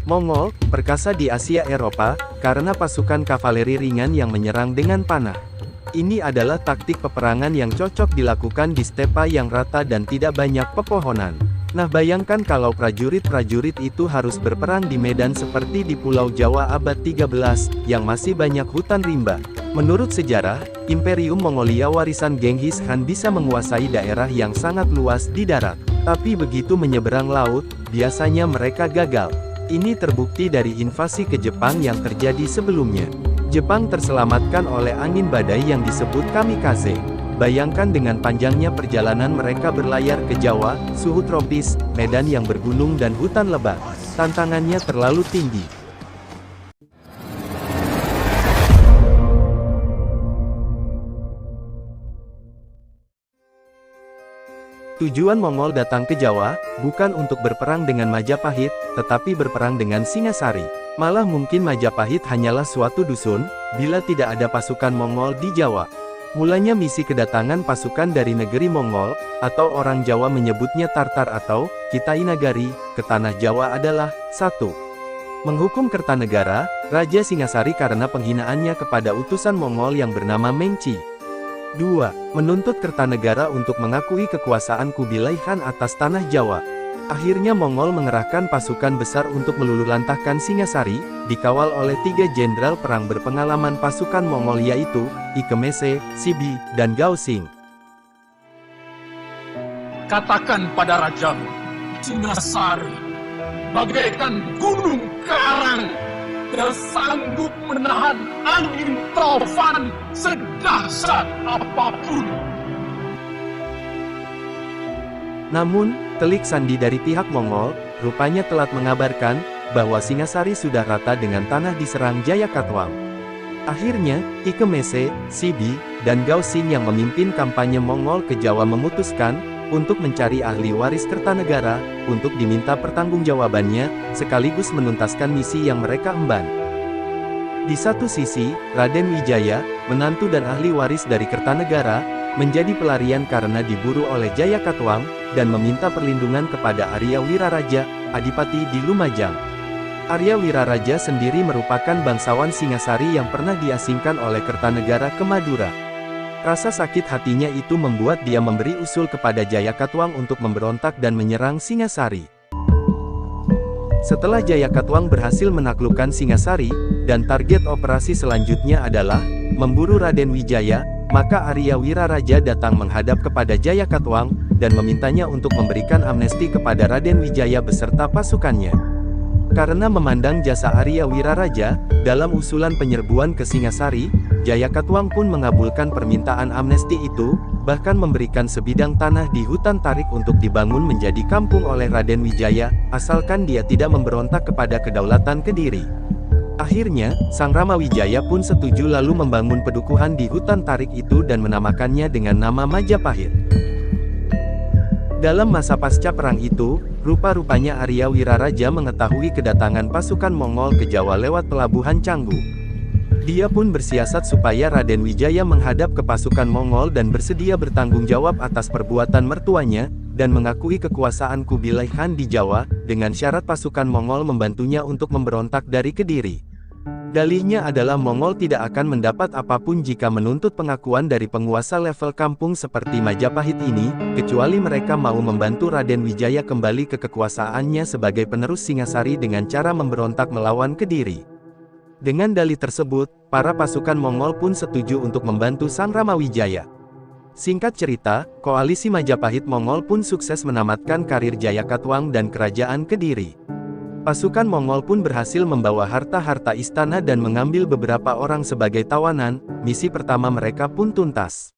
Mongol, perkasa di Asia Eropa, karena pasukan kavaleri ringan yang menyerang dengan panah. Ini adalah taktik peperangan yang cocok dilakukan di stepa yang rata dan tidak banyak pepohonan. Nah, bayangkan kalau prajurit-prajurit itu harus berperang di medan seperti di Pulau Jawa abad 13, yang masih banyak hutan rimba. Menurut sejarah, Imperium Mongolia warisan Genghis Khan bisa menguasai daerah yang sangat luas di darat. Tapi begitu menyeberang laut, biasanya mereka gagal. Ini terbukti dari invasi ke Jepang yang terjadi sebelumnya. Jepang terselamatkan oleh angin badai yang disebut kamikaze. Bayangkan dengan panjangnya perjalanan mereka berlayar ke Jawa, suhu tropis, medan yang bergunung dan hutan lebat. Tantangannya terlalu tinggi. Tujuan Mongol datang ke Jawa, bukan untuk berperang dengan Majapahit, tetapi berperang dengan Singasari. Malah mungkin Majapahit hanyalah suatu dusun, bila tidak ada pasukan Mongol di Jawa. Mulanya misi kedatangan pasukan dari negeri Mongol, atau orang Jawa menyebutnya Tartar atau Kitai Nagari, ke tanah Jawa adalah 1. Menghukum Kertanegara, Raja Singasari karena penghinaannya kepada utusan Mongol yang bernama Mengci. 2. Menuntut Kertanegara untuk mengakui kekuasaan Kubilai Khan atas tanah Jawa. Akhirnya Mongol mengerahkan pasukan besar untuk meluluhlantahkan Singasari, dikawal oleh 3 jenderal perang berpengalaman pasukan Mongol yaitu, Ike Mese, Sibi, dan Gao Xing. Katakan pada rajamu, Singasari, bagaikan gunung karang, dan sanggup menahan angin taufan sedahsyat apapun. Namun, telik sandi dari pihak Mongol, rupanya telat mengabarkan, bahwa Singasari sudah rata dengan tanah diserang Jayakatwang. Akhirnya, Ike Mese, Sibi, dan Gao Xing yang memimpin kampanye Mongol ke Jawa memutuskan, untuk mencari ahli waris Kertanegara, untuk diminta pertanggungjawabannya, sekaligus menuntaskan misi yang mereka emban. Di satu sisi, Raden Wijaya, menantu dan ahli waris dari Kertanegara, menjadi pelarian karena diburu oleh Jayakatwang, dan meminta perlindungan kepada Arya Wiraraja, Adipati di Lumajang. Arya Wiraraja sendiri merupakan bangsawan Singasari yang pernah diasingkan oleh Kertanegara ke Madura. Rasa sakit hatinya itu membuat dia memberi usul kepada Jayakatwang untuk memberontak dan menyerang Singasari. Setelah Jayakatwang berhasil menaklukkan Singasari, dan target operasi selanjutnya adalah memburu Raden Wijaya, maka Arya Wiraraja datang menghadap kepada Jayakatwang, dan memintanya untuk memberikan amnesti kepada Raden Wijaya beserta pasukannya. Karena memandang jasa Arya Wiraraja, dalam usulan penyerbuan ke Singasari, Jayakatwang pun mengabulkan permintaan amnesti itu, bahkan memberikan sebidang tanah di hutan Tarik untuk dibangun menjadi kampung oleh Raden Wijaya, asalkan dia tidak memberontak kepada kedaulatan Kediri. Akhirnya, Sang Ramawijaya pun setuju lalu membangun pedukuhan di hutan Tarik itu dan menamakannya dengan nama Majapahit. Dalam masa pasca perang itu, rupa-rupanya Arya Wiraraja mengetahui kedatangan pasukan Mongol ke Jawa lewat pelabuhan Canggu. Dia pun bersiasat supaya Raden Wijaya menghadap ke pasukan Mongol dan bersedia bertanggung jawab atas perbuatan mertuanya, dan mengakui kekuasaan Kubilai Khan di Jawa, dengan syarat pasukan Mongol membantunya untuk memberontak dari Kediri. Dalihnya adalah Mongol tidak akan mendapat apapun jika menuntut pengakuan dari penguasa level kampung seperti Majapahit ini, kecuali mereka mau membantu Raden Wijaya kembali ke kekuasaannya sebagai penerus Singasari dengan cara memberontak melawan Kediri. Dengan dalih tersebut, para pasukan Mongol pun setuju untuk membantu Sang Ramawijaya. Singkat cerita, koalisi Majapahit Mongol pun sukses menamatkan karir Jayakatwang dan kerajaan Kediri. Pasukan Mongol pun berhasil membawa harta-harta istana dan mengambil beberapa orang sebagai tawanan, misi pertama mereka pun tuntas.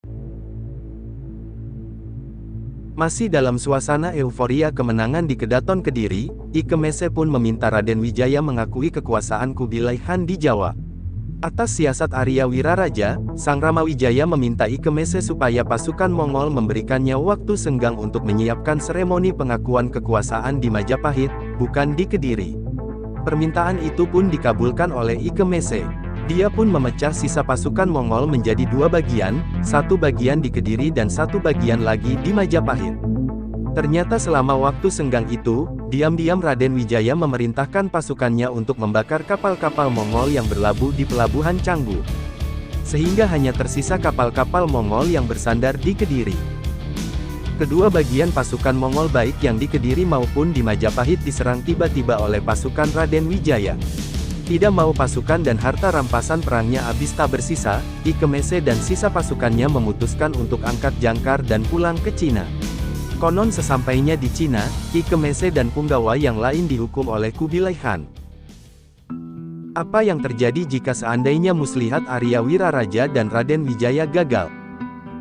Masih dalam suasana euforia kemenangan di Kedaton Kediri, Ike Mese pun meminta Raden Wijaya mengakui kekuasaan Kubilai Khan di Jawa. Atas siasat Arya Wiraraja, Sang Ramawijaya meminta Ike Mese supaya pasukan Mongol memberikannya waktu senggang untuk menyiapkan seremoni pengakuan kekuasaan di Majapahit, bukan di Kediri. Permintaan itu pun dikabulkan oleh Ike Mese. Dia pun memecah sisa pasukan Mongol menjadi 2 bagian, satu bagian di Kediri dan satu bagian lagi di Majapahit. Ternyata selama waktu senggang itu, Diam-diam Raden Wijaya memerintahkan pasukannya untuk membakar kapal-kapal Mongol yang berlabuh di pelabuhan Canggu. Sehingga hanya tersisa kapal-kapal Mongol yang bersandar di Kediri. Kedua bagian pasukan Mongol baik yang di Kediri maupun di Majapahit diserang tiba-tiba oleh pasukan Raden Wijaya. Tidak mau pasukan dan harta rampasan perangnya habis tak bersisa, Ki Kemese dan sisa pasukannya memutuskan untuk angkat jangkar dan pulang ke Cina. Konon sesampainya di Cina, Ki Kemese dan punggawa yang lain dihukum oleh Kubilai Khan. Apa yang terjadi jika seandainya muslihat Arya Wiraraja dan Raden Wijaya gagal?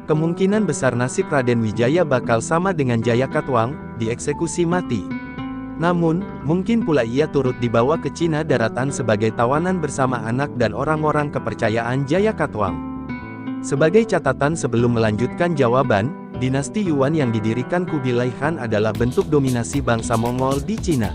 Kemungkinan besar nasib Raden Wijaya bakal sama dengan Jayakatwang, dieksekusi mati. Namun, mungkin pula ia turut dibawa ke Cina daratan sebagai tawanan bersama anak dan orang-orang kepercayaan Jayakatwang. Sebagai catatan sebelum melanjutkan jawaban, dinasti Yuan yang didirikan Kubilai Khan adalah bentuk dominasi bangsa Mongol di Cina.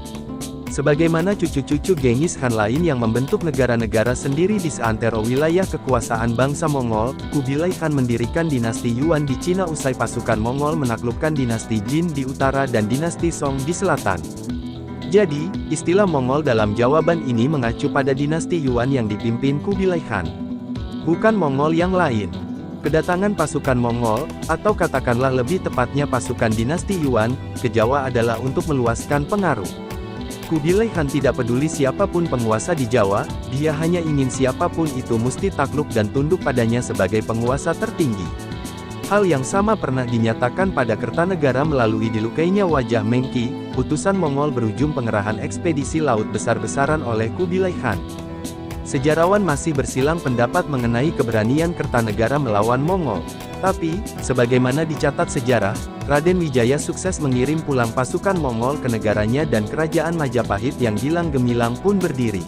Sebagaimana cucu-cucu Genghis Khan lain yang membentuk negara-negara sendiri di seantero wilayah kekuasaan bangsa Mongol, Kubilai Khan mendirikan dinasti Yuan di Cina usai pasukan Mongol menaklukkan dinasti Jin di utara dan dinasti Song di selatan. Jadi, istilah Mongol dalam jawaban ini mengacu pada dinasti Yuan yang dipimpin Kubilai Khan. Bukan Mongol yang lain. Kedatangan pasukan Mongol, atau katakanlah lebih tepatnya pasukan dinasti Yuan, ke Jawa adalah untuk meluaskan pengaruh. Kubilai Khan tidak peduli siapapun penguasa di Jawa, dia hanya ingin siapapun itu mesti takluk dan tunduk padanya sebagai penguasa tertinggi. Hal yang sama pernah dinyatakan pada Kertanegara melalui dilukainya wajah Mengki, utusan Mongol berujung pengerahan ekspedisi laut besar-besaran oleh Kubilai Khan. Sejarawan masih bersilang pendapat mengenai keberanian Kertanegara melawan Mongol. Tapi, sebagaimana dicatat sejarah, Raden Wijaya sukses mengirim pulang pasukan Mongol ke negaranya dan kerajaan Majapahit yang gilang gemilang pun berdiri.